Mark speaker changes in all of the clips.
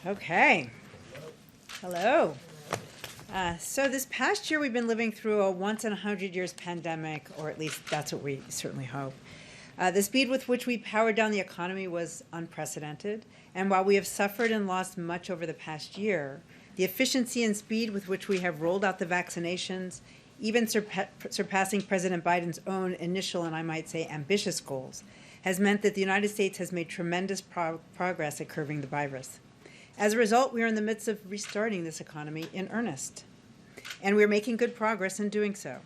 Speaker 1: Okay. Hello. So this past year we've been living through a once in 100 years pandemic, or at least that's what we certainly hope. The speed with which we powered down the economy was unprecedented, and while we have suffered and lost much over the past year, the efficiency and speed with which we have rolled out the vaccinations, even surpassing President Biden's own initial and I might say ambitious goals, has meant that the United States has made tremendous progress at curbing the virus. As a result, we are in the midst of restarting this economy in earnest, and we're making good progress in doing so.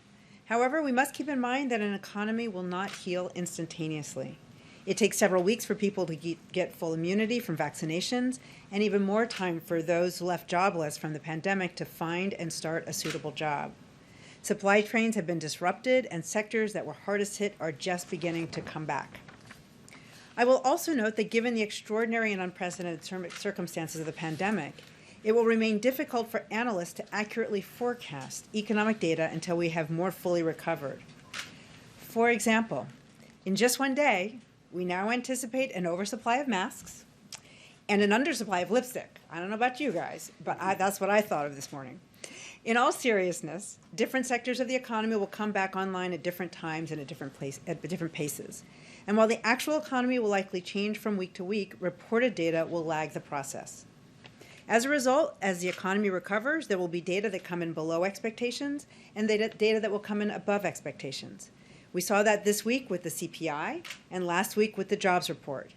Speaker 1: However, we must keep in mind that an economy will not heal instantaneously. It takes several weeks for people to get full immunity from vaccinations, and even more time for those left jobless from the pandemic to find and start a suitable job. Supply chains have been disrupted, and sectors that were hardest hit are just beginning to come back. I will also note that given the extraordinary and unprecedented circumstances of the pandemic, it will remain difficult for analysts to accurately forecast economic data until we have more fully recovered. For example, in just one day, we now anticipate an oversupply of masks and an undersupply of lipstick. I don't know about you guys, but that's what I thought of this morning. In all seriousness, different sectors of the economy will come back online at different times and at different paces. And while the actual economy will likely change from week to week, reported data will lag the process. As a result, as the economy recovers, there will be data that come in below expectations and data that will come in above expectations. We saw that this week with the CPI and last week with the jobs report.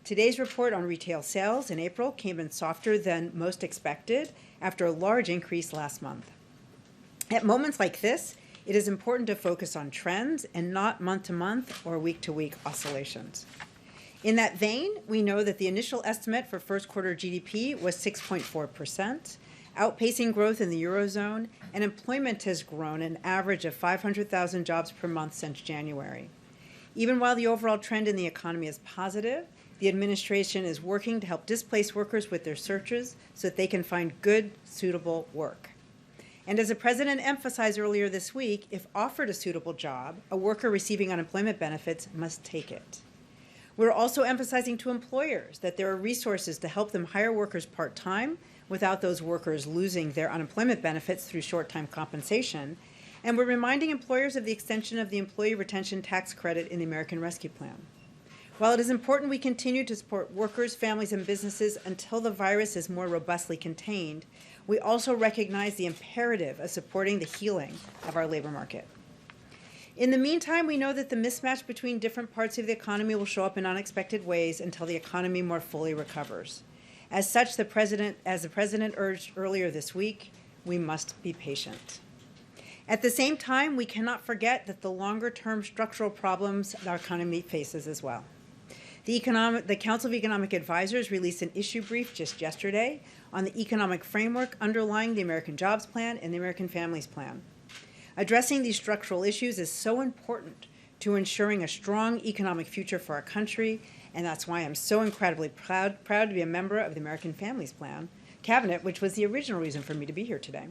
Speaker 1: Today's report on retail sales in April came in softer than most expected after a large increase last month. At moments like this, it is important to focus on trends and not month-to-month or week-to-week oscillations. In that vein, we know that the initial estimate for first quarter GDP was 6.4%, outpacing growth in the Eurozone, and employment has grown an average of 500,000 jobs per month since January. Even while the overall trend in the economy is positive, the administration is working to help displaced workers with their searches so that they can find good, suitable work. And as the president emphasized earlier this week, if offered a suitable job, a worker receiving unemployment benefits must take it. We're also emphasizing to employers that there are resources to help them hire workers part-time without those workers losing their unemployment benefits through short-time compensation. And we're reminding employers of the extension of the Employee Retention Tax Credit in the American Rescue Plan. While it is important we continue to support workers, families, and businesses until the virus is more robustly contained, we also recognize the imperative of supporting the healing of our labor market. In the meantime, we know that the mismatch between different parts of the economy will show up in unexpected ways until the economy more fully recovers. As such, as the president urged earlier this week, we must be patient. At the same time, we cannot forget that the longer-term structural problems our economy faces as well. The Council of Economic Advisors released an issue brief just yesterday on the economic framework underlying the American Jobs Plan and the American Families Plan. Addressing these structural issues is so important to ensuring a strong economic future for our country, and that's why I'm so incredibly proud to be a member of the American Families Plan Cabinet, which was the original reason for me to be here today.